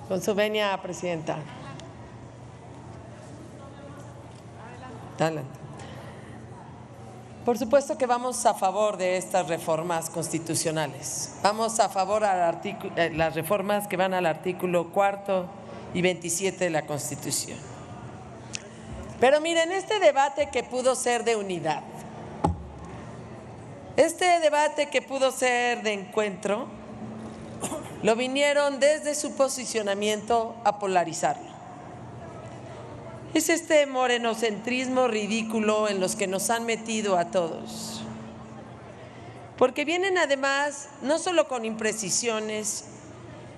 Con su venia, presidenta. Adelante. Por supuesto que vamos a favor de estas reformas constitucionales. Vamos a favor de las reformas que van al artículo 4 y 27 de la Constitución. Pero miren, este debate que pudo ser de unidad, este debate que pudo ser de encuentro, lo vinieron desde su posicionamiento a polarizarlo. Es este morenocentrismo ridículo en los que nos han metido a todos. Porque vienen además no solo con imprecisiones,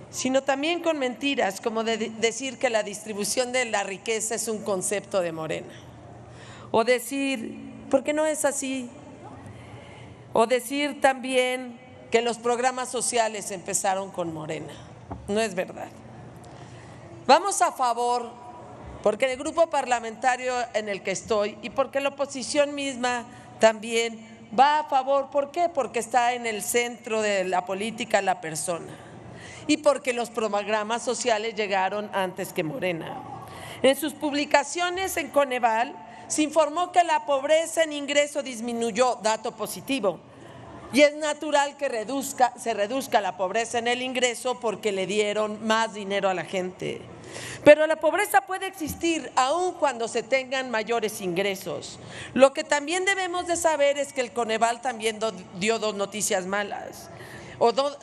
sino también con mentiras, como decir que la distribución de la riqueza es un concepto de Morena. O decir, ¿por qué no es así? O decir también que los programas sociales empezaron con Morena. No es verdad. Vamos a favor, porque el grupo parlamentario en el que estoy y porque la oposición misma también va a favor. ¿Por qué? Porque está en el centro de la política la persona y porque los programas sociales llegaron antes que Morena. En sus publicaciones en Coneval se informó que la pobreza en ingreso disminuyó, dato positivo. Y es natural que se reduzca la pobreza en el ingreso porque le dieron más dinero a la gente. Pero la pobreza puede existir aun cuando se tengan mayores ingresos. Lo que también debemos de saber es que el Coneval también dio dos noticias malas,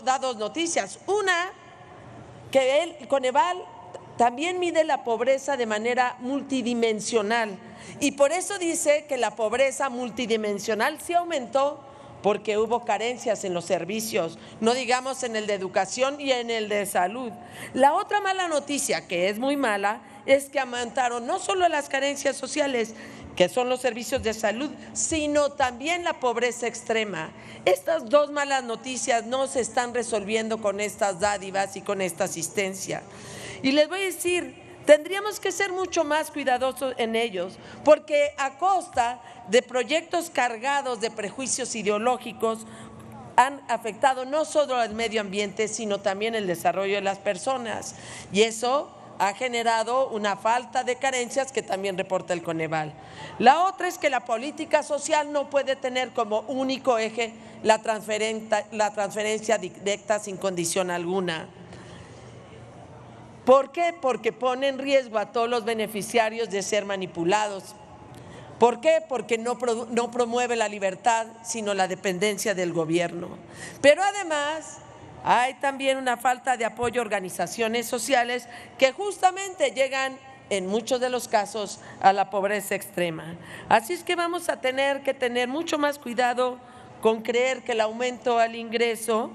da dos noticias. Una, que el Coneval también mide la pobreza de manera multidimensional y por eso dice que la pobreza multidimensional sí aumentó, porque hubo carencias en los servicios, no digamos en el de educación y en el de salud. La otra mala noticia, que es muy mala, es que aumentaron no solo las carencias sociales, que son los servicios de salud, sino también la pobreza extrema. Estas dos malas noticias no se están resolviendo con estas dádivas y con esta asistencia. Y les voy a decir, tendríamos que ser mucho más cuidadosos en ellos, porque a costa de proyectos cargados de prejuicios ideológicos han afectado no solo al medio ambiente, sino también el desarrollo de las personas. Y eso ha generado una falta de carencias que también reporta el Coneval. La otra es que la política social no puede tener como único eje la transferencia directa sin condición alguna. ¿Por qué? Porque pone en riesgo a todos los beneficiarios de ser manipulados. ¿Por qué? Porque no promueve la libertad, sino la dependencia del gobierno. Pero además hay también una falta de apoyo a organizaciones sociales que justamente llegan en muchos de los casos a la pobreza extrema. Así es que vamos a tener que tener mucho más cuidado con creer que el aumento al ingreso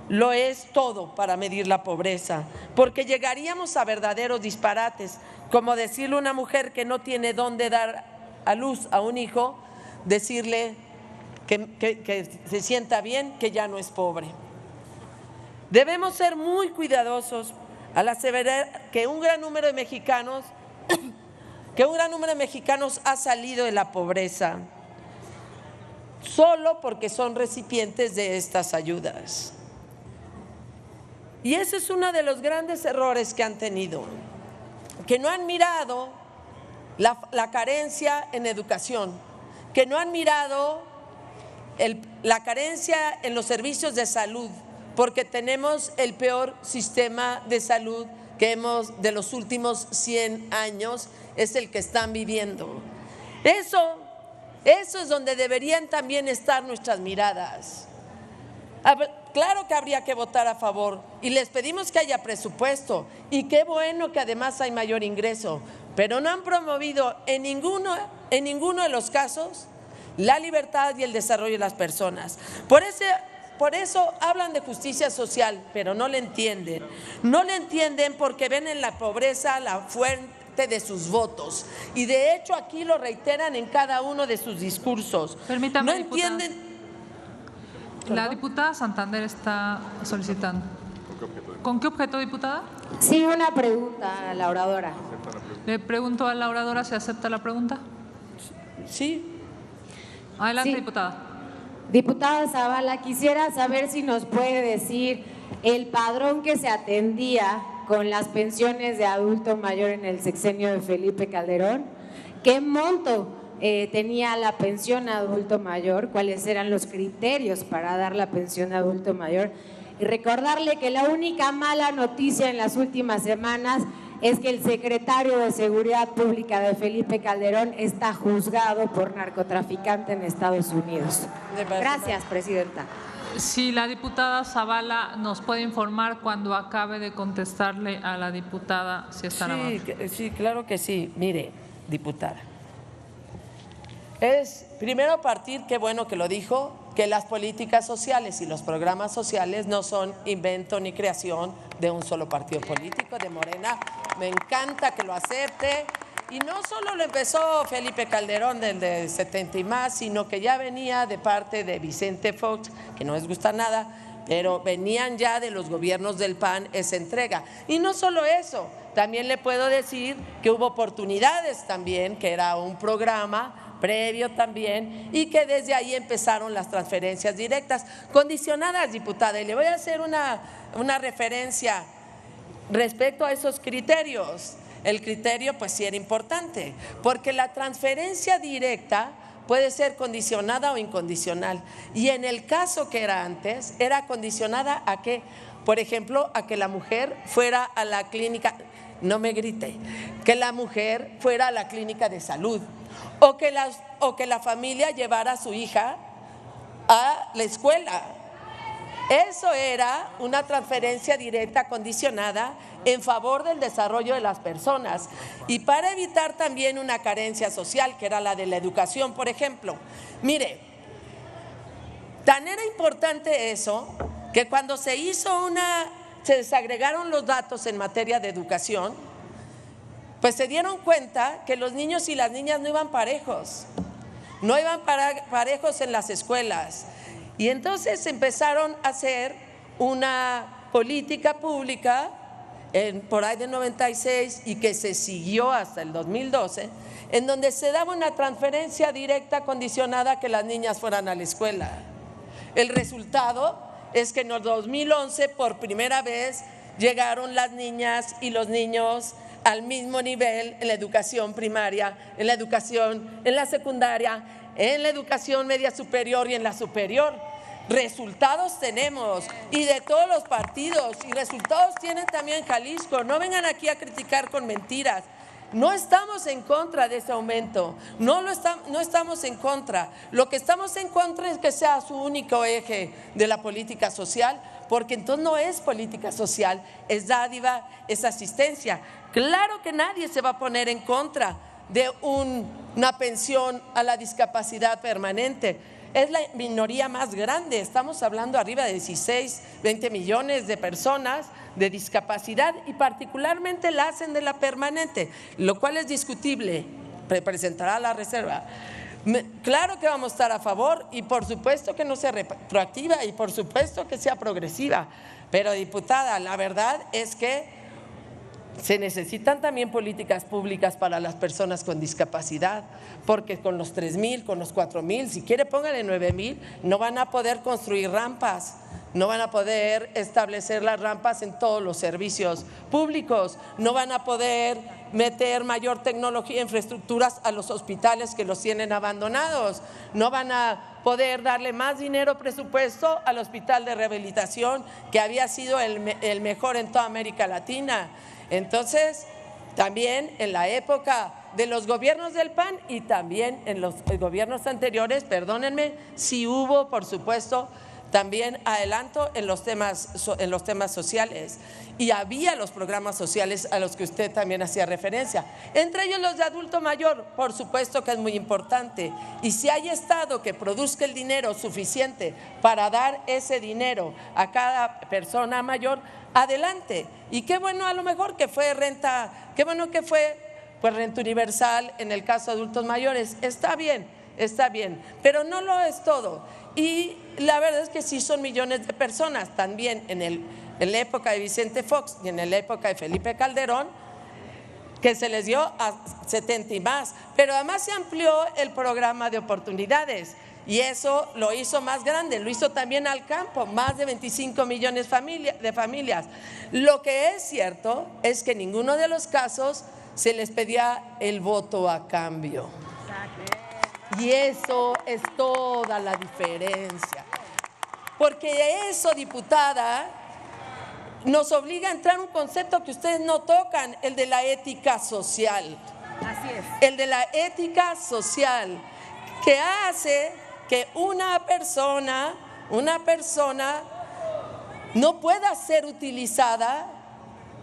lo es todo para medir la pobreza, porque llegaríamos a verdaderos disparates, como decirle a una mujer que no tiene dónde dar a luz a un hijo, decirle que se sienta bien, que ya no es pobre. Debemos ser muy cuidadosos al aseverar que un gran número de mexicanos ha salido de la pobreza solo porque son recipientes de estas ayudas. Y ese es uno de los grandes errores que han tenido, que no han mirado la carencia en educación, que no han mirado la carencia en los servicios de salud, porque tenemos el peor sistema de salud que de los últimos 100 años, es el que están viviendo. Eso es donde deberían también estar nuestras miradas. Claro que habría que votar a favor y les pedimos que haya presupuesto y qué bueno que además hay mayor ingreso, pero no han promovido en ninguno de los casos la libertad y el desarrollo de las personas. Por eso hablan de justicia social, pero no le entienden. No le entienden porque ven en la pobreza la fuente de sus votos y de hecho aquí lo reiteran en cada uno de sus discursos. Permítame, no entienden. La diputada Santander está solicitando. ¿Con qué objeto, diputada? Sí, una pregunta a la oradora. Le pregunto a la oradora si acepta la pregunta. Sí. Adelante, Sí. diputada. Diputada Zavala, quisiera saber si nos puede decir el padrón que se atendía con las pensiones de adulto mayor en el sexenio de Felipe Calderón? ¿Qué monto tenía la pensión adulto mayor? ¿Cuáles eran los criterios para dar la pensión de adulto mayor? Y recordarle que la única mala noticia en las últimas semanas es que el secretario de Seguridad Pública de Felipe Calderón está juzgado por narcotraficante en Estados Unidos. Gracias, presidenta. Si la diputada Zavala nos puede informar cuando acabe de contestarle a la diputada, si está amable. Sí, claro que sí. Mire, diputada, es primero partir, qué bueno que lo dijo, que las políticas sociales y los programas sociales no son invento ni creación de un solo partido político, de Morena. Me encanta que lo acepte. Y no solo lo empezó Felipe Calderón del 70 y más, sino que ya venía de parte de Vicente Fox, que no les gusta nada, pero venían ya de los gobiernos del PAN esa entrega. Y no solo eso, también le puedo decir que hubo oportunidades también, que era un programa previo también, y que desde ahí empezaron las transferencias directas, condicionadas, diputada. Y le voy a hacer una referencia respecto a esos criterios. El criterio pues sí era importante, porque la transferencia directa puede ser condicionada o incondicional. Y en el caso que era antes, era condicionada a que, por ejemplo, a que la mujer fuera a la clínica, no me grite, que la mujer fuera a la clínica de salud, o que la familia llevara a su hija a la escuela. Eso era una transferencia directa condicionada en favor del desarrollo de las personas y para evitar también una carencia social, que era la de la educación, por ejemplo. Mire, tan era importante eso que cuando se desagregaron los datos en materia de educación, pues se dieron cuenta que los niños y las niñas no iban parejos, no iban parejos en las escuelas. Y entonces empezaron a hacer una política pública por ahí de 96 y que se siguió hasta el 2012, en donde se daba una transferencia directa condicionada a que las niñas fueran a la escuela. El resultado es que en el 2011 por primera vez llegaron las niñas y los niños al mismo nivel en la educación primaria, en la educación, en la secundaria, en la educación media superior y en la superior. Resultados tenemos y de todos los partidos, y resultados tienen también Jalisco. No vengan aquí a criticar con mentiras. No estamos en contra de ese aumento, no estamos en contra. Lo que estamos en contra es que sea su único eje de la política social, porque entonces no es política social, es dádiva, es asistencia. Claro que nadie se va a poner en contra de una pensión a la discapacidad permanente. Es la minoría más grande, estamos hablando arriba de 16, 20 millones de personas de discapacidad y particularmente la hacen de la permanente, lo cual es discutible, representará la reserva. Claro que vamos a estar a favor y por supuesto que no sea retroactiva y por supuesto que sea progresiva, pero diputada, la verdad es que se necesitan también políticas públicas para las personas con discapacidad, porque con los 3,000, con los 4,000, si quiere póngale 9,000, no van a poder construir rampas, no van a poder establecer las rampas en todos los servicios públicos, no van a poder meter mayor tecnología e infraestructuras a los hospitales que los tienen abandonados, no van a poder darle más dinero presupuesto al hospital de rehabilitación que había sido el mejor en toda América Latina. Entonces, también en la época de los gobiernos del PAN y también en los gobiernos anteriores, perdónenme, sí hubo, por supuesto, también adelanto en los temas sociales y había los programas sociales a los que usted también hacía referencia, entre ellos los de adulto mayor, por supuesto que es muy importante, y si hay Estado que produzca el dinero suficiente para dar ese dinero a cada persona mayor, adelante. Y qué bueno a lo mejor que fue renta, qué bueno que fue pues renta universal en el caso de adultos mayores, está bien, pero no lo es todo. Y la verdad es que sí son millones de personas, también en la época de Vicente Fox y en la época de Felipe Calderón, que se les dio a 70 y más, pero además se amplió el programa de oportunidades. Y eso lo hizo más grande, lo hizo también al campo, más de 25 millones de familias. Lo que es cierto es que en ninguno de los casos se les pedía el voto a cambio. Y eso es toda la diferencia. Porque eso, diputada, nos obliga a entrar en un concepto que ustedes no tocan, el de la ética social. Así es. El de la ética social, que hace que una persona no pueda ser utilizada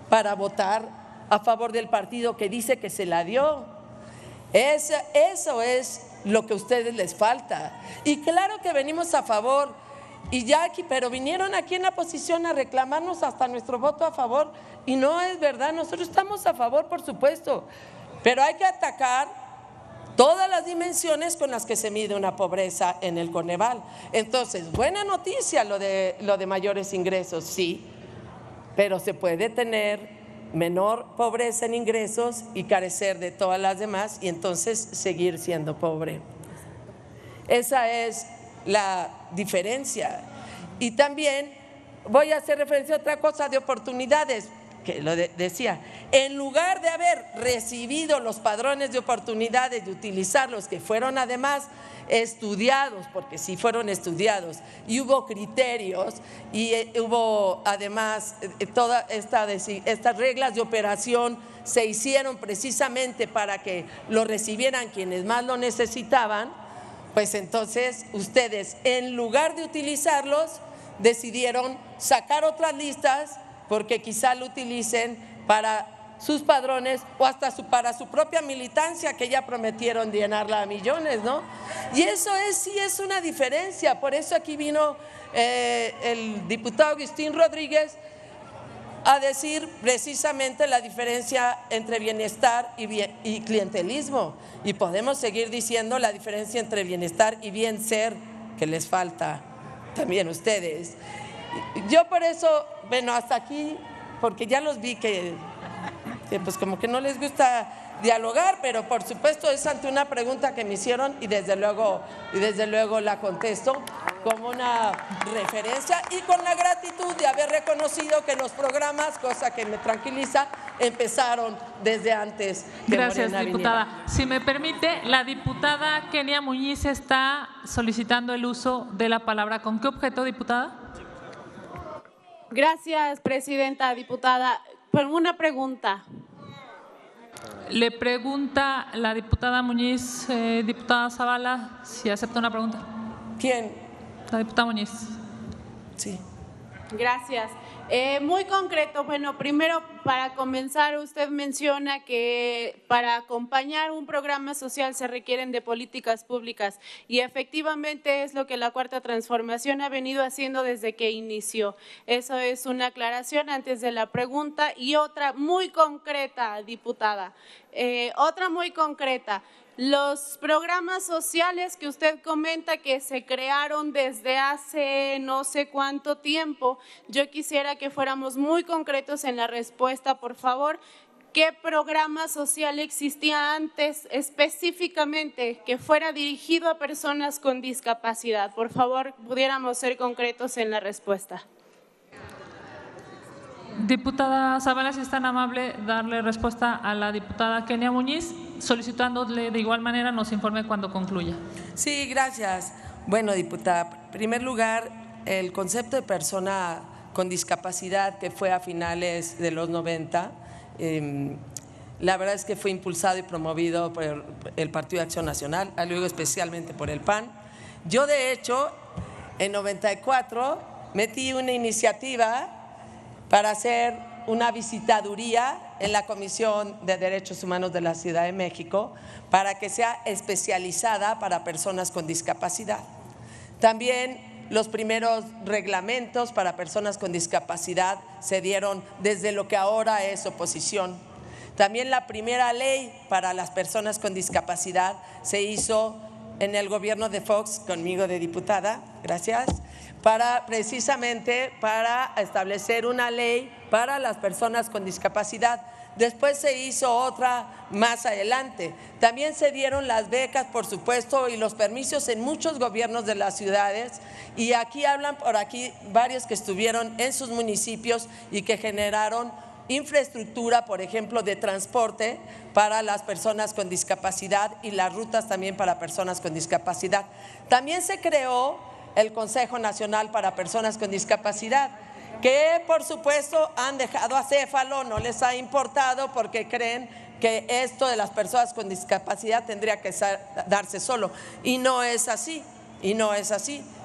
para votar a favor del partido que dice que se la dio. Eso es lo que a ustedes les falta. Y claro que venimos a favor, y ya aquí, pero vinieron aquí en la oposición a reclamarnos hasta nuestro voto a favor, y no es verdad. Nosotros estamos a favor, por supuesto, pero hay que atacar todas las dimensiones con las que se mide una pobreza en el Coneval. Entonces, buena noticia lo de mayores ingresos, sí, pero se puede tener menor pobreza en ingresos y carecer de todas las demás y entonces seguir siendo pobre. Esa es la diferencia. Y también voy a hacer referencia a otra cosa de oportunidades, que lo decía, en lugar de haber recibido los padrones de oportunidades, de utilizarlos, que fueron además estudiados, porque sí fueron estudiados, y hubo criterios, y hubo además todas estas reglas de operación se hicieron precisamente para que lo recibieran quienes más lo necesitaban, pues entonces ustedes, en lugar de utilizarlos, decidieron sacar otras listas porque quizá lo utilicen para sus padrones o hasta para su propia militancia, que ya prometieron llenarla a millones, ¿no? Y eso sí es una diferencia. Por eso aquí vino el diputado Agustín Rodríguez a decir precisamente la diferencia entre bienestar y clientelismo. Y podemos seguir diciendo la diferencia entre bienestar y bien ser, que les falta también a ustedes. Yo por eso, bueno, hasta aquí, porque ya los vi que pues como que no les gusta dialogar, pero por supuesto es ante una pregunta que me hicieron y desde luego la contesto como una referencia y con la gratitud de haber reconocido que los programas, cosa que me tranquiliza, empezaron desde antes que Gracias, Morena diputada. viniera. Si me permite, la diputada Kenia Muñiz está solicitando el uso de la palabra. ¿Con qué objeto, diputada? Gracias, presidenta, diputada. Por una pregunta. Le pregunta la diputada Muñiz, diputada Zavala, si acepta una pregunta. ¿Quién? La diputada Muñiz. Sí. Gracias. Muy concreto, bueno, primero para comenzar usted menciona que para acompañar un programa social se requieren de políticas públicas y efectivamente es lo que la Cuarta Transformación ha venido haciendo desde que inició. Eso es una aclaración antes de la pregunta y otra muy concreta, diputada, otra muy concreta. Los programas sociales que usted comenta que se crearon desde hace no sé cuánto tiempo, yo quisiera que fuéramos muy concretos en la respuesta, por favor. ¿Qué programa social existía antes específicamente que fuera dirigido a personas con discapacidad? Por favor, pudiéramos ser concretos en la respuesta. Diputada Zavala, si es tan amable, darle respuesta a la diputada Kenia Muñiz, solicitándole de igual manera nos informe cuando concluya. Sí, gracias. Bueno, diputada, en primer lugar, el concepto de persona con discapacidad que fue a finales de los 90, la verdad es que fue impulsado y promovido por el Partido de Acción Nacional, luego especialmente por el PAN. Yo, de hecho, en 94 metí una iniciativa para hacer una visitaduría en la Comisión de Derechos Humanos de la Ciudad de México para que sea especializada para personas con discapacidad. También los primeros reglamentos para personas con discapacidad se dieron desde lo que ahora es oposición. También la primera ley para las personas con discapacidad se hizo en el gobierno de Fox, conmigo de diputada, gracias, precisamente para establecer una ley para las personas con discapacidad. Después se hizo otra más adelante. También se dieron las becas, por supuesto, y los permisos en muchos gobiernos de las ciudades. Y aquí hablan por aquí varios que estuvieron en sus municipios y que generaron infraestructura, por ejemplo, de transporte para las personas con discapacidad y las rutas también para personas con discapacidad. También se creó el Consejo Nacional para Personas con Discapacidad, que por supuesto han dejado acéfalo, no les ha importado porque creen que esto de las personas con discapacidad tendría que darse solo. Y no es así,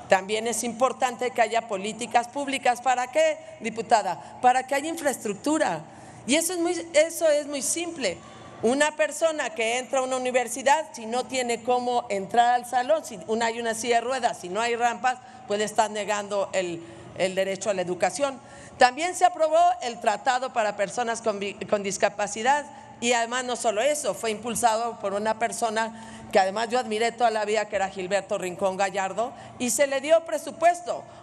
También es importante que haya políticas públicas. ¿Para qué, diputada? Para que haya infraestructura. Y eso es muy simple. Una persona que entra a una universidad, si no tiene cómo entrar al salón, si hay una silla de ruedas, si no hay rampas, puede estar negando el derecho a la educación. También se aprobó el Tratado para Personas con Discapacidad y además no solo eso, fue impulsado por una persona que además yo admiré toda la vida, que era Gilberto Rincón Gallardo, y se le dio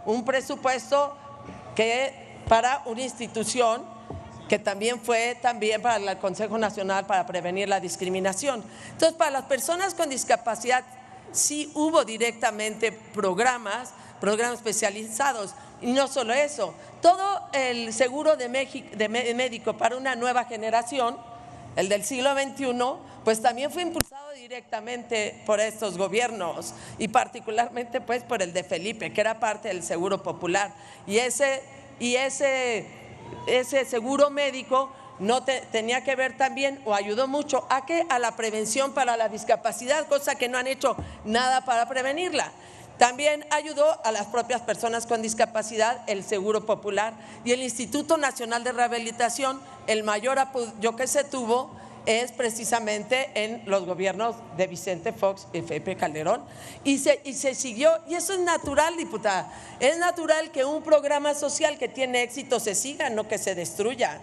un presupuesto que para una institución que también fue para el Consejo Nacional para Prevenir la Discriminación. Entonces, para las personas con discapacidad sí hubo directamente programas especializados. Y no solo eso, todo el seguro de médico para una nueva generación, el del siglo XXI, pues también fue impulsado directamente por estos gobiernos y particularmente pues por el de Felipe, que era parte del Seguro Popular. Y ese seguro médico tenía que ver también, o ayudó mucho a la prevención para la discapacidad, cosa que no han hecho nada para prevenirla. También ayudó a las propias personas con discapacidad el Seguro Popular y el Instituto Nacional de Rehabilitación. El mayor apoyo que se tuvo es precisamente en los gobiernos de Vicente Fox y Felipe Calderón y se siguió, y eso es natural, diputada, es natural que un programa social que tiene éxito se siga, no que se destruya.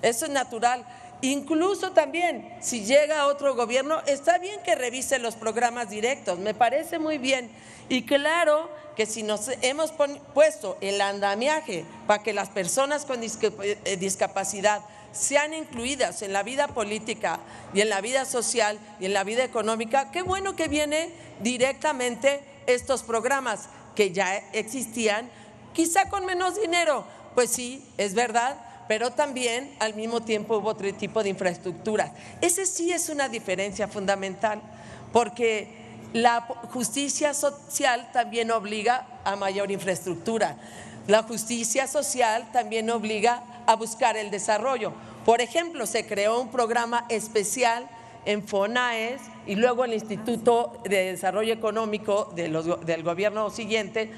Eso es natural. Incluso también, si llega otro gobierno, está bien que revise los programas directos, me parece muy bien. Y claro que si nos hemos puesto el andamiaje para que las personas con discapacidad sean incluidas en la vida política y en la vida social y en la vida económica, qué bueno que vienen directamente estos programas que ya existían, quizá con menos dinero, pues sí, es verdad, pero también al mismo tiempo hubo otro tipo de infraestructura. Ese sí es una diferencia fundamental, porque la justicia social también obliga a mayor infraestructura. La justicia social también obliga a buscar el desarrollo. Por ejemplo, se creó un programa especial en FONAES y luego el Instituto de Desarrollo Económico del gobierno siguiente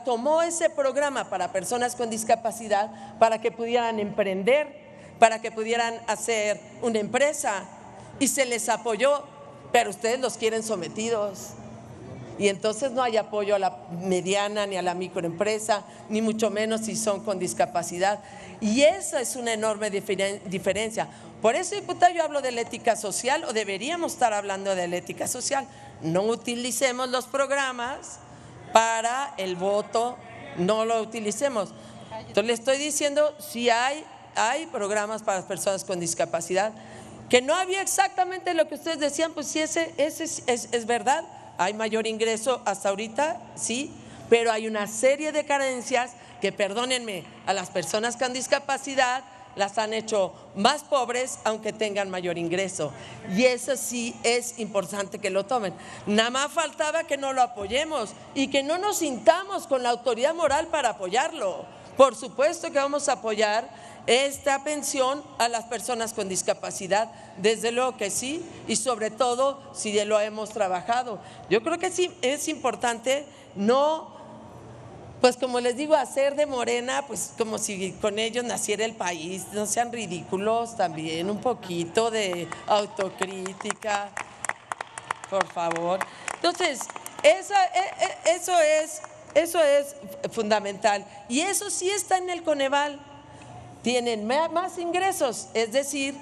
tomó ese programa para personas con discapacidad para que pudieran emprender, para que pudieran hacer una empresa, y se les apoyó, pero ustedes los quieren sometidos. Y entonces no hay apoyo a la mediana ni a la microempresa, ni mucho menos si son con discapacidad. Y esa es una enorme diferencia. Por eso, diputada, yo hablo de la ética social, o deberíamos estar hablando de la ética social. No utilicemos los programas para el voto, no lo utilicemos. Entonces le estoy diciendo, si hay programas para las personas con discapacidad, que no había exactamente lo que ustedes decían, pues sí, ese es verdad. Hay mayor ingreso hasta ahorita, sí, pero hay una serie de carencias que, perdónenme, a las personas con discapacidad las han hecho más pobres aunque tengan mayor ingreso. Y eso sí es importante que lo tomen. Nada más faltaba que no lo apoyemos y que no nos sintamos con la autoridad moral para apoyarlo. Por supuesto que vamos a apoyar esta pensión a las personas con discapacidad, desde luego que sí, y sobre todo si lo hemos trabajado. Yo creo que sí es importante pues como les digo, hacer de Morena, pues como si con ellos naciera el país. No sean ridículos también, un poquito de autocrítica, por favor. Entonces, eso es fundamental, y eso sí está en el Coneval. Tienen más ingresos, es decir,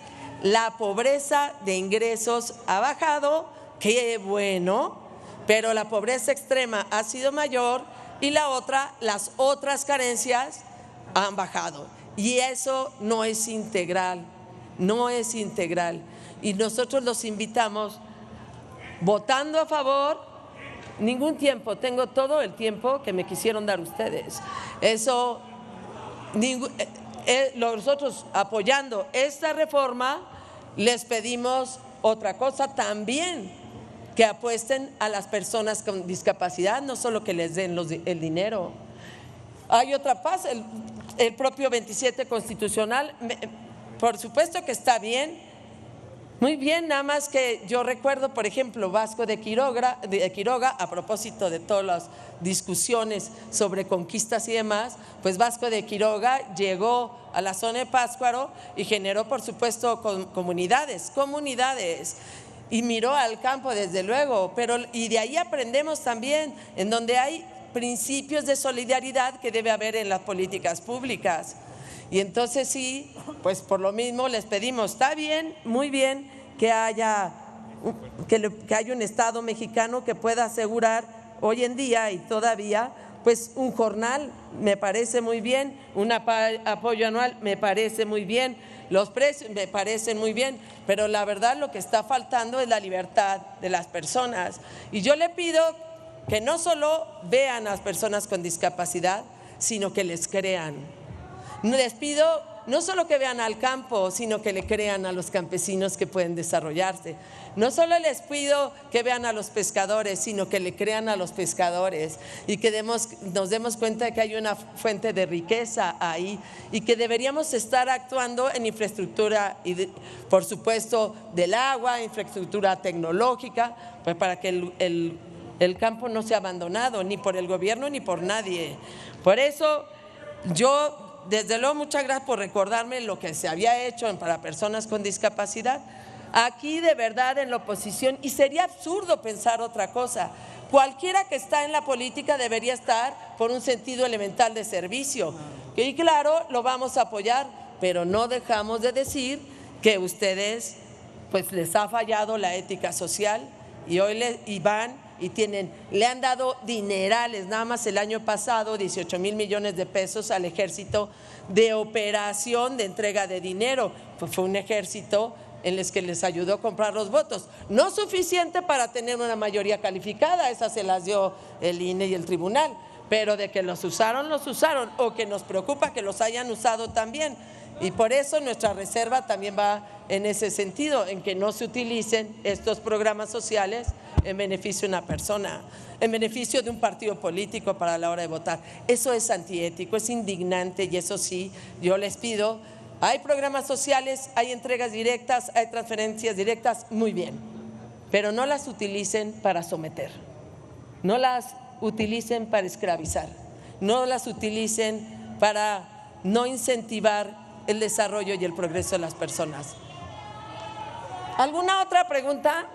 la pobreza de ingresos ha bajado qué bueno, pero la pobreza extrema ha sido mayor y las otras carencias han bajado. Y eso no es integral, no es integral. Y nosotros los invitamos votando a favor. Ningún tiempo, tengo todo el tiempo que me quisieron dar ustedes. Eso, nosotros apoyando esta reforma, les pedimos otra cosa también, que apuesten a las personas con discapacidad, no solo que les den el dinero. Hay otra paz, el propio 27 constitucional, por supuesto que está bien, muy bien, nada más que yo recuerdo, por ejemplo, Vasco de Quiroga, a propósito de todas las discusiones sobre conquistas y demás, pues Vasco de Quiroga llegó a la zona de Pátzcuaro y generó, por supuesto, comunidades, y miró al campo, desde luego, y de ahí aprendemos también, en donde hay principios de solidaridad que debe haber en las políticas públicas. Y entonces sí, pues por lo mismo les pedimos, está bien, muy bien que haya un Estado mexicano que pueda asegurar hoy en día y todavía pues un jornal, me parece muy bien, un apoyo anual, me parece muy bien, los precios me parecen muy bien, pero la verdad lo que está faltando es la libertad de las personas. Y yo le pido que no solo vean a las personas con discapacidad, sino que les crean. Les pido no solo que vean al campo, sino que le crean a los campesinos que pueden desarrollarse. No solo les pido que vean a los pescadores, sino que le crean a los pescadores y que nos demos cuenta de que hay una fuente de riqueza ahí y que deberíamos estar actuando en infraestructura y por supuesto del agua, infraestructura tecnológica, pues para que el campo no sea abandonado ni por el gobierno ni por nadie. Por eso yo, desde luego, muchas gracias por recordarme lo que se había hecho para personas con discapacidad. Aquí de verdad en la oposición, y sería absurdo pensar otra cosa, cualquiera que está en la política debería estar por un sentido elemental de servicio. Y claro, lo vamos a apoyar, pero no dejamos de decir que ustedes pues les ha fallado la ética social y hoy le han dado dinerales, nada más el año pasado 18,000 millones de pesos al ejército de operación de entrega de dinero. Pues fue un ejército en el que les ayudó a comprar los votos, no suficiente para tener una mayoría calificada, esas se las dio el INE y el tribunal, pero de que los usaron, o que nos preocupa que los hayan usado también. Y por eso nuestra reserva también va en ese sentido, en que no se utilicen estos programas sociales en beneficio de una persona, en beneficio de un partido político para la hora de votar. Eso es antiético, es indignante y eso sí, yo les pido, hay programas sociales, hay entregas directas, hay transferencias directas, muy bien, pero no las utilicen para someter, no las utilicen para esclavizar, no las utilicen para no incentivar el desarrollo y el progreso de las personas. ¿Alguna otra pregunta?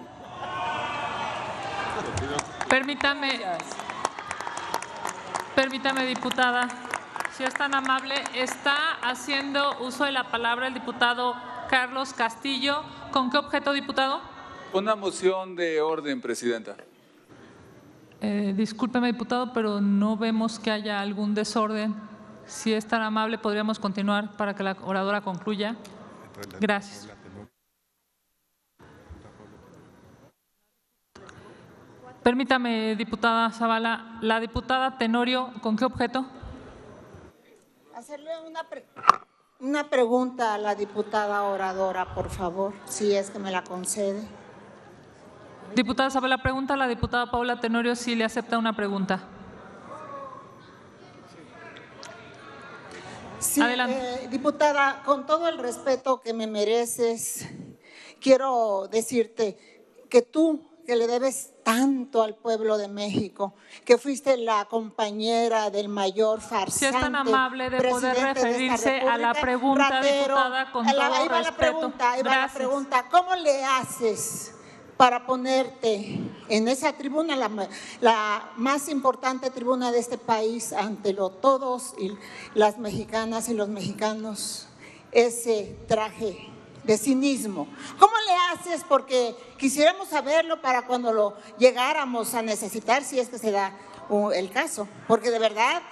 Permítame, diputada, si es tan amable, está haciendo uso de la palabra el diputado Carlos Castillo. ¿Con qué objeto, diputado? Una moción de orden, presidenta. Discúlpeme, diputado, pero no vemos que haya algún desorden. Si es tan amable, podríamos continuar para que la oradora concluya. Gracias. Permítame, diputada Zavala. La diputada Tenorio, ¿con qué objeto? Hacerle una pregunta a la diputada oradora, por favor, si es que me la concede. Diputada Zavala, pregunta a la diputada Paula Tenorio si le acepta una pregunta. Sí, adelante. Diputada, con todo el respeto que me mereces, quiero decirte que tú, que le debes tanto al pueblo de México, que fuiste la compañera del mayor farsante. Si es tan amable de poder referirse a la pregunta, ratero, diputada, con todo ahí va respeto. Ahí va la pregunta. ¿Cómo le haces para ponerte en esa tribuna, la más importante tribuna de este país, ante todos y las mexicanas y los mexicanos, ese traje de cinismo. ¿Cómo le haces? Porque quisiéramos saberlo para cuando lo llegáramos a necesitar, si es que se da el caso, porque de verdad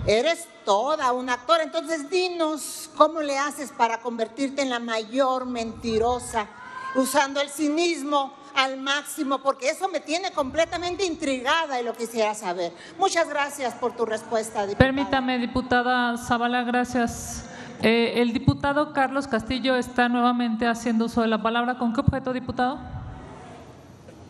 eres toda una actora. Entonces dinos cómo le haces para convertirte en la mayor mentirosa, usando el cinismo al máximo, porque eso me tiene completamente intrigada y lo quisiera saber. Muchas gracias por tu respuesta, diputada. Permítame, diputada Zavala, gracias. El diputado Carlos Castillo está nuevamente haciendo uso de la palabra. ¿Con qué objeto, diputado?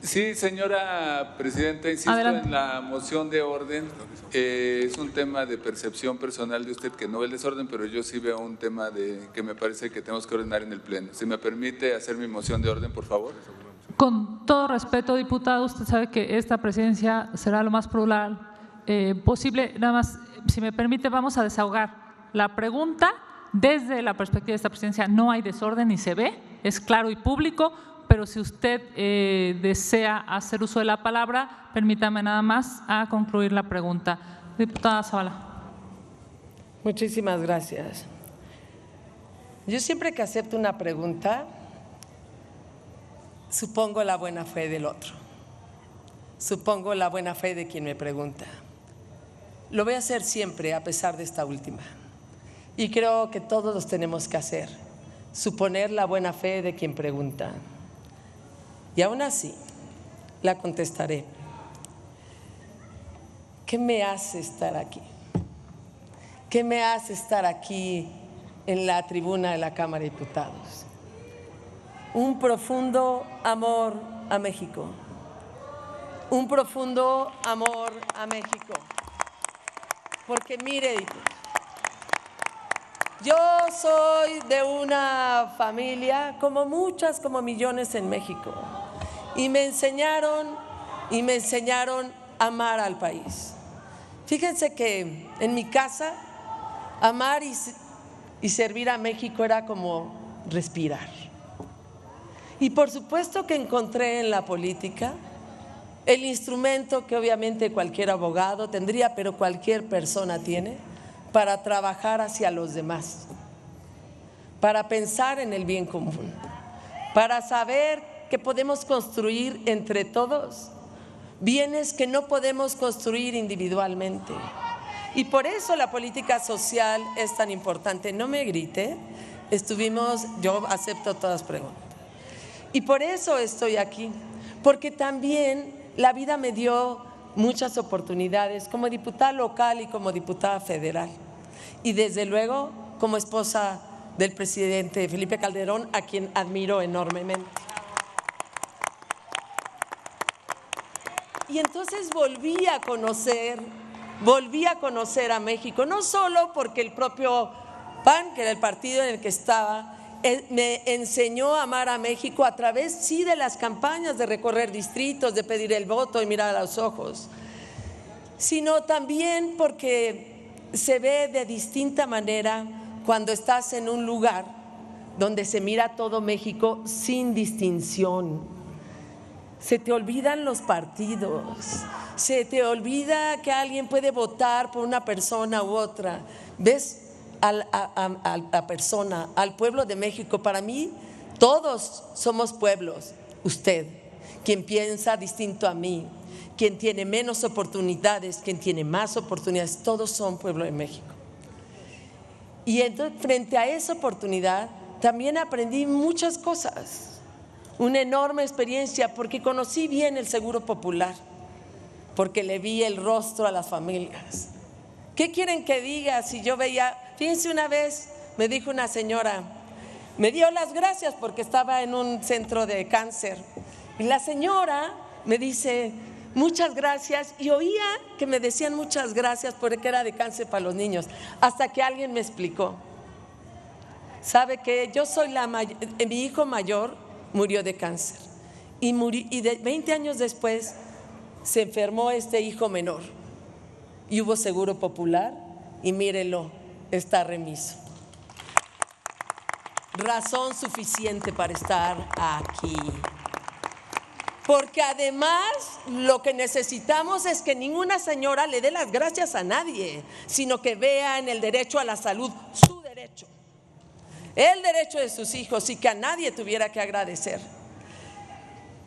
Sí, señora presidenta, insisto en la moción de orden. Es un tema de percepción personal de usted que no ve el desorden, pero yo sí veo un tema que me parece que tenemos que ordenar en el Pleno. Si me permite hacer mi moción de orden, por favor. Con todo respeto, diputado, usted sabe que esta presidencia será lo más plural posible. Nada más, si me permite, vamos a desahogar la pregunta. Desde la perspectiva de esta presidencia no hay desorden ni se ve, es claro y público, pero si usted desea hacer uso de la palabra, permítame nada más a concluir la pregunta. Diputada Zavala. Muchísimas gracias. Yo siempre que acepto una pregunta, supongo la buena fe del otro, supongo la buena fe de quien me pregunta. Lo voy a hacer siempre a pesar de esta última. Y creo que todos los tenemos que hacer, suponer la buena fe de quien pregunta. Y aún así, la contestaré. ¿Qué me hace estar aquí? ¿Qué me hace estar aquí en la tribuna de la Cámara de Diputados? Un profundo amor a México. Un profundo amor a México. Porque mire, yo soy de una familia como muchas, como millones en México, y me enseñaron a amar al país. Fíjense que en mi casa amar y servir a México era como respirar. Y por supuesto que encontré en la política el instrumento que obviamente cualquier abogado tendría, pero cualquier persona tiene, para trabajar hacia los demás, para pensar en el bien común, para saber que podemos construir entre todos bienes que no podemos construir individualmente. Y por eso la política social es tan importante. No me grite, yo acepto todas las preguntas. Y por eso estoy aquí, porque también la vida me dio muchas oportunidades como diputada local y como diputada federal, y desde luego como esposa del presidente Felipe Calderón, a quien admiro enormemente. Y entonces volví a conocer a México, no solo porque el propio PAN, que era el partido en el que estaba, me enseñó a amar a México a través, sí, de las campañas de recorrer distritos, de pedir el voto y mirar a los ojos, sino también porque se ve de distinta manera cuando estás en un lugar donde se mira todo México sin distinción. Se te olvidan los partidos, se te olvida que alguien puede votar por una persona u otra. ¿Ves? A la persona, al pueblo de México. Para mí todos somos pueblos. Usted, quien piensa distinto a mí, quien tiene menos oportunidades, quien tiene más oportunidades, todos son pueblo de México. Y entonces, frente a esa oportunidad también aprendí muchas cosas, una enorme experiencia, porque conocí bien el Seguro Popular, porque le vi el rostro a las familias. ¿Qué quieren que diga si yo veía? Fíjense, una vez me dijo una señora, me dio las gracias porque estaba en un centro de cáncer, y la señora me dice muchas gracias, y oía que me decían muchas gracias porque era de cáncer para los niños, hasta que alguien me explicó. Sabe que yo soy mi hijo mayor murió de cáncer, y 20 años después se enfermó este hijo menor, y hubo Seguro Popular, y mírelo, está remiso. Razón suficiente para estar aquí. Porque además lo que necesitamos es que ninguna señora le dé las gracias a nadie, sino que vea en el derecho a la salud su derecho. el derecho de sus hijos y que a nadie tuviera que agradecer.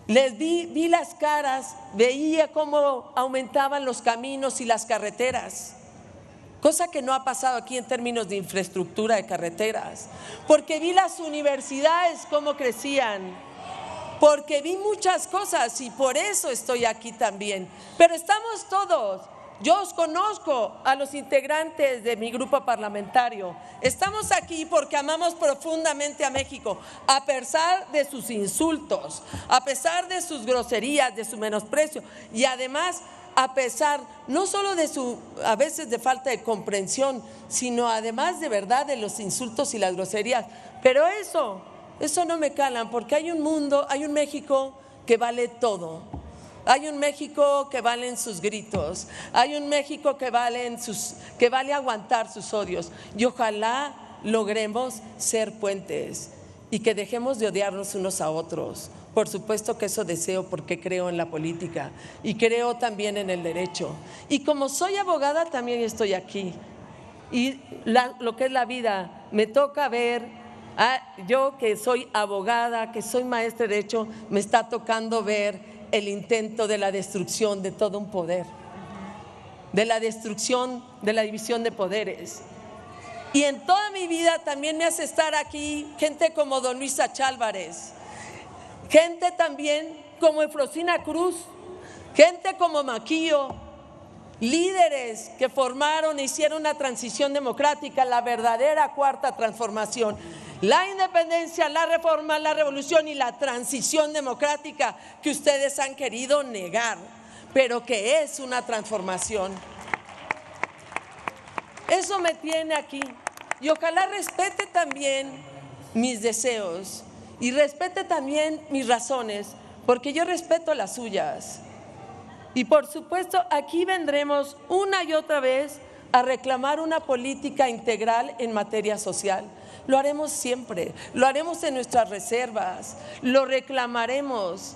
Les vi las caras, veía cómo aumentaban los caminos y las carreteras, cosa que no ha pasado aquí en términos de infraestructura de carreteras, porque vi las universidades cómo crecían, porque vi muchas cosas y por eso estoy aquí también. Pero estamos todos. Yo os conozco a los integrantes de mi grupo parlamentario. Estamos aquí porque amamos profundamente a México, a pesar de sus insultos, a pesar de sus groserías, de su menosprecio y además a pesar no solo de su a veces de falta de comprensión, sino además de verdad de los insultos y las groserías. Pero eso no me calan, porque hay un mundo, hay un México que vale todo. Hay un México que valen sus gritos, hay un México que vale aguantar sus odios y ojalá logremos ser puentes y que dejemos de odiarnos unos a otros. Por supuesto que eso deseo porque creo en la política y creo también en el derecho. Y como soy abogada también estoy aquí y lo que es la vida me toca ver. Yo que soy abogada, que soy maestra de derecho, me está tocando ver el intento de la destrucción de todo un poder, de la destrucción de la división de poderes. Y en toda mi vida también me hace estar aquí gente como don Luis Achálvarez, gente también como Eufrosina Cruz, gente como Maquillo, líderes que formaron e hicieron una transición democrática, la verdadera cuarta transformación. La independencia, la reforma, la revolución y la transición democrática que ustedes han querido negar, pero que es una transformación. Eso me tiene aquí y ojalá respete también mis deseos y respete también mis razones, porque yo respeto las suyas. Y por supuesto aquí vendremos una y otra vez a reclamar una política integral en materia social. Lo haremos siempre, lo haremos en nuestras reservas, lo reclamaremos,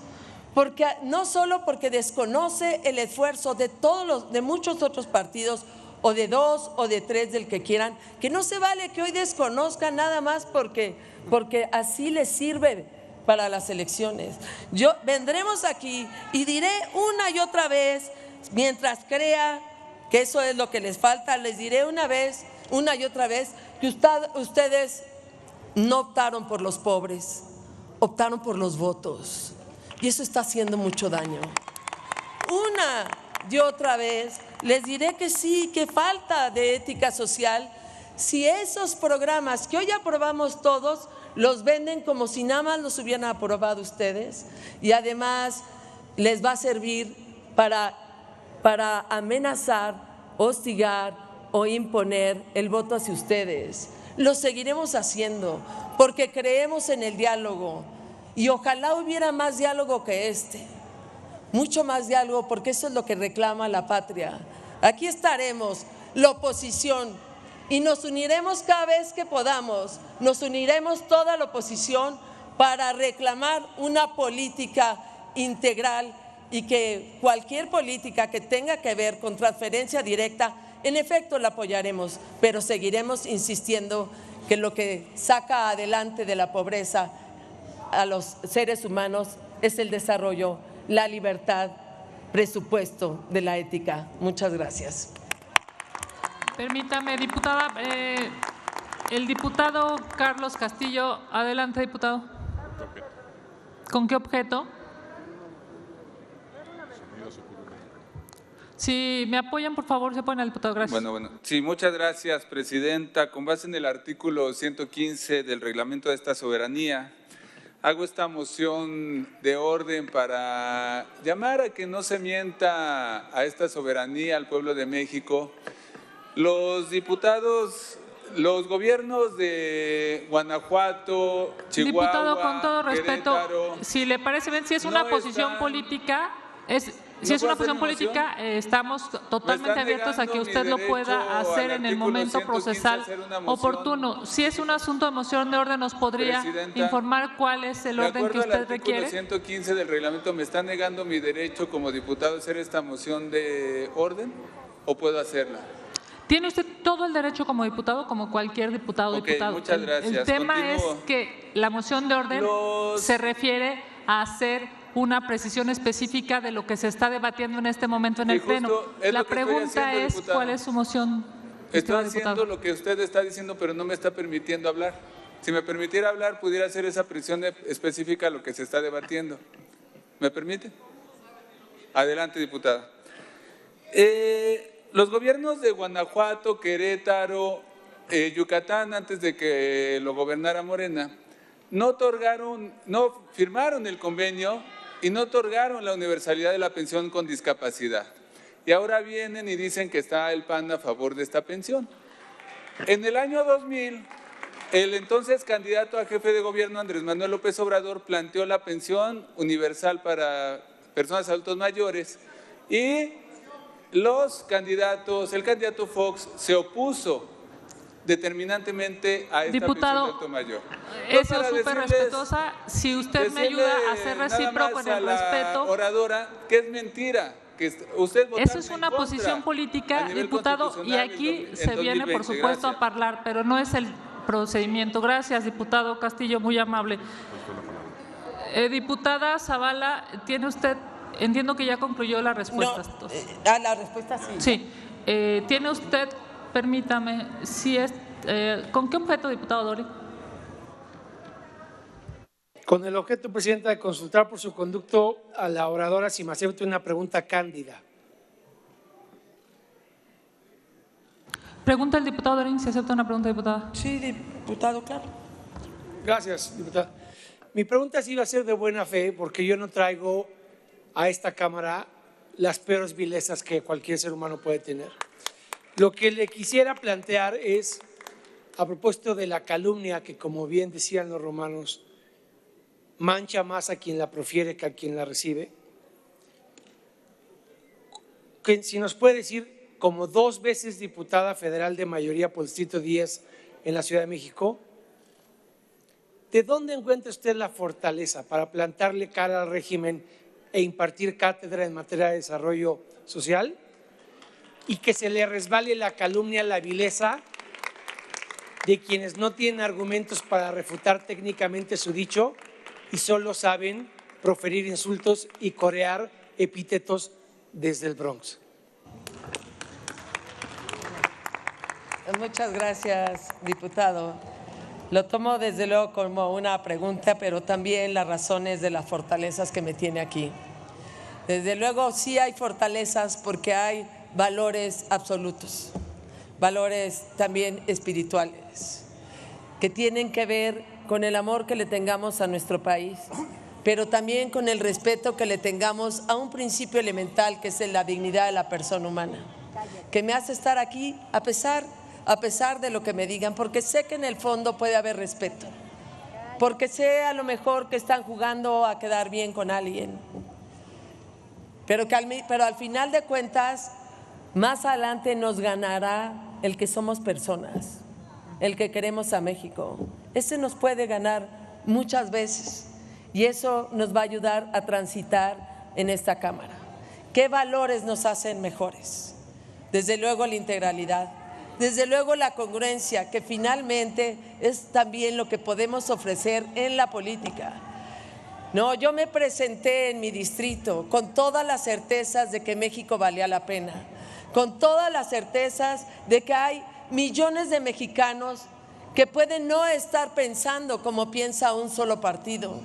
porque no solo porque desconoce el esfuerzo de muchos otros partidos, o de 2 o de 3 del que quieran, que no se vale que hoy desconozcan nada más porque así les sirve para las elecciones. Vendremos aquí y diré una y otra vez, mientras crea que eso es lo que les falta, les diré una y otra vez que ustedes no optaron por los pobres, optaron por los votos y eso está haciendo mucho daño. Una y otra vez les diré que sí, que falta de ética social si esos programas que hoy aprobamos todos los venden como si nada más los hubieran aprobado ustedes y además les va a servir para amenazar, hostigar o imponer el voto hacia ustedes. Lo seguiremos haciendo porque creemos en el diálogo y ojalá hubiera más diálogo que este, mucho más diálogo, porque eso es lo que reclama la patria. Aquí estaremos, la oposición, y nos uniremos cada vez que podamos, nos uniremos toda la oposición para reclamar una política integral y que cualquier política que tenga que ver con transferencia directa, en efecto la apoyaremos, pero seguiremos insistiendo que lo que saca adelante de la pobreza a los seres humanos es el desarrollo, la libertad, presupuesto de la ética. Muchas gracias. Permítame, diputada, el diputado Carlos Castillo. Adelante, diputado. ¿Con qué objeto? Si me apoyan, por favor, se ponen al diputado. Gracias. Bueno. Sí, muchas gracias, presidenta. Con base en el artículo 115 del reglamento de esta soberanía, hago esta moción de orden para llamar a que no se mienta a esta soberanía, al pueblo de México. Los diputados, los gobiernos de Guanajuato, Chihuahua, diputado, con todo respeto, Querétaro, si le parece bien, si es una posición política, estamos totalmente abiertos a que usted lo pueda hacer en el momento procesal oportuno. Si es un asunto de moción de orden, ¿nos podría informar cuál es el orden que usted requiere? El artículo 115 del reglamento me está negando mi derecho como diputado a hacer esta moción de orden, ¿o puedo hacerla? Tiene usted todo el derecho como diputado, como cualquier diputado o diputado. Muchas gracias. El tema es que la moción de orden se refiere a hacer una precisión específica de lo que se está debatiendo en este momento en el Pleno. La pregunta es, ¿cuál es su moción? Estoy haciendo lo que usted está diciendo, pero no me está permitiendo hablar. Si me permitiera hablar, pudiera hacer esa precisión específica a lo que se está debatiendo. ¿Me permite? Adelante, diputada. Los gobiernos de Guanajuato, Querétaro, Yucatán, antes de que lo gobernara Morena, no firmaron el convenio y no otorgaron la universalidad de la pensión con discapacidad. Y ahora vienen y dicen que está el PAN a favor de esta pensión. En el año 2000, el entonces candidato a jefe de gobierno, Andrés Manuel López Obrador, planteó la pensión universal para personas adultos mayores y el candidato Fox se opuso determinantemente a esta pensión de adulto mayor. Eso es súper respetuosa. Si usted me ayuda a ser recíproco en el respeto. Oradora, que es mentira. Que usted eso es una posición política, diputado, y aquí se viene, por supuesto, a hablar, pero no es el procedimiento. Gracias, diputado Castillo, muy amable. Diputada Zavala, tiene usted, entiendo que ya concluyó la respuesta. No, la respuesta sí. Sí, tiene usted, permítame, si es, ¿con qué objeto, diputado Dori? Con el objeto, Presidenta, de consultar por su conducto a la oradora si me acepta una pregunta cándida. Pregunta el diputado Dorín si acepta una pregunta, diputada. Sí, diputado, claro. Gracias, diputada. Mi pregunta sí va a ser de buena fe porque yo no traigo a esta Cámara las peores vilezas que cualquier ser humano puede tener. Lo que le quisiera plantear es, a propósito de la calumnia que, como bien decían los romanos, mancha más a quien la profiere que a quien la recibe, que si nos puede decir, como 2 veces diputada federal de mayoría por el Distrito 10 en la Ciudad de México, ¿de dónde encuentra usted la fortaleza para plantarle cara al régimen e impartir cátedra en materia de desarrollo social y que se le resbale la calumnia, la vileza de quienes no tienen argumentos para refutar técnicamente su dicho y solo saben proferir insultos y corear epítetos desde el Bronx? Muchas gracias, diputado. Lo tomo desde luego como una pregunta, pero también las razones de las fortalezas que me tiene aquí. Desde luego sí hay fortalezas porque hay valores absolutos, valores también espirituales, que tienen que ver con el amor que le tengamos a nuestro país, pero también con el respeto que le tengamos a un principio elemental que es la dignidad de la persona humana, que me hace estar aquí a pesar de lo que me digan, porque sé que en el fondo puede haber respeto, porque sé a lo mejor que están jugando a quedar bien con alguien, pero al final de cuentas, más adelante nos ganará el que somos personas, el que queremos a México. Ese nos puede ganar muchas veces y eso nos va a ayudar a transitar en esta Cámara. ¿Qué valores nos hacen mejores? Desde luego la integralidad, desde luego la congruencia, que finalmente es también lo que podemos ofrecer en la política. No, yo me presenté en mi distrito con todas las certezas de que México valía la pena, con todas las certezas de que hay millones de mexicanos que pueden no estar pensando como piensa un solo partido,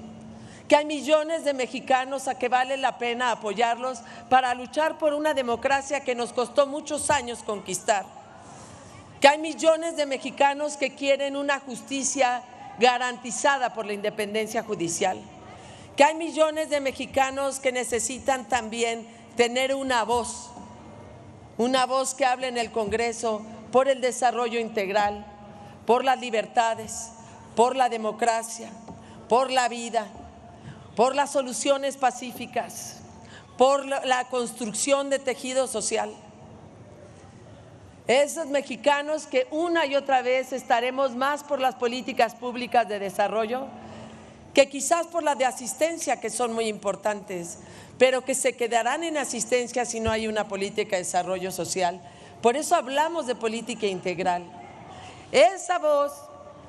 que hay millones de mexicanos a que vale la pena apoyarlos para luchar por una democracia que nos costó muchos años conquistar, que hay millones de mexicanos que quieren una justicia garantizada por la independencia judicial, que hay millones de mexicanos que necesitan también tener una voz que hable en el Congreso por el desarrollo integral, por las libertades, por la democracia, por la vida, por las soluciones pacíficas, por la construcción de tejido social. Esos mexicanos que una y otra vez estaremos más por las políticas públicas de desarrollo que quizás por las de asistencia, que son muy importantes, pero que se quedarán en asistencia si no hay una política de desarrollo social, Por eso hablamos de política integral. Esa voz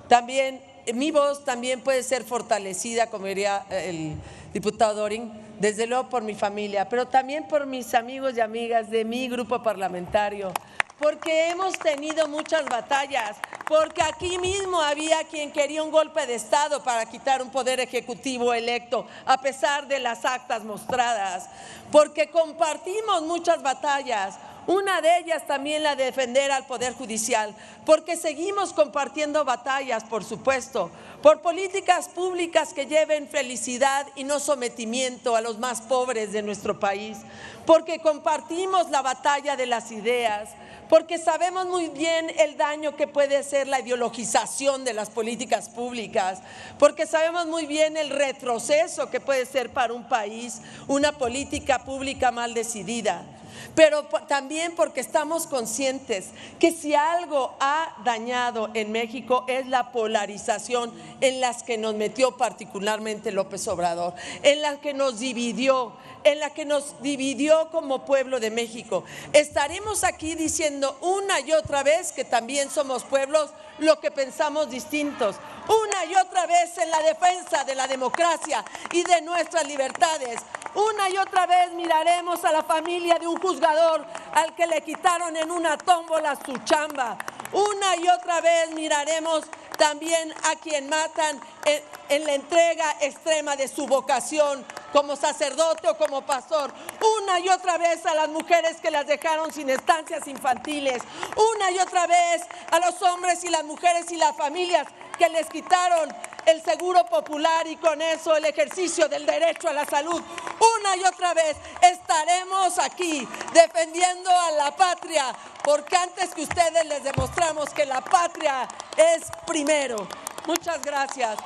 también, mi voz también puede ser fortalecida, como diría el diputado Dorin, desde luego por mi familia, pero también por mis amigos y amigas de mi grupo parlamentario, porque hemos tenido muchas batallas, porque aquí mismo había quien quería un golpe de Estado para quitar un poder ejecutivo electo, a pesar de las actas mostradas, porque compartimos muchas batallas. Una de ellas también la de defender al Poder Judicial, porque seguimos compartiendo batallas, por supuesto, por políticas públicas que lleven felicidad y no sometimiento a los más pobres de nuestro país, porque compartimos la batalla de las ideas, porque sabemos muy bien el daño que puede hacer la ideologización de las políticas públicas, porque sabemos muy bien el retroceso que puede ser para un país una política pública mal decidida. Pero también porque estamos conscientes que si algo ha dañado en México es la polarización en las que nos metió particularmente López Obrador, en la que nos dividió como pueblo de México. Estaremos aquí diciendo una y otra vez que también somos pueblos, lo que pensamos distintos, una y otra vez en la defensa de la democracia y de nuestras libertades. Una y otra vez miraremos a la familia de un juzgador al que le quitaron en una tómbola su chamba. Una y otra vez miraremos también a quien matan en la entrega extrema de su vocación como sacerdote o como pastor. Una y otra vez a las mujeres que las dejaron sin estancias infantiles. Una y otra vez a los hombres y las mujeres y las familias que les quitaron el seguro popular y con eso el ejercicio del derecho a la salud. Una y otra vez estaremos aquí defendiendo a la patria, porque antes que ustedes les demostramos que la patria es primero. Muchas gracias.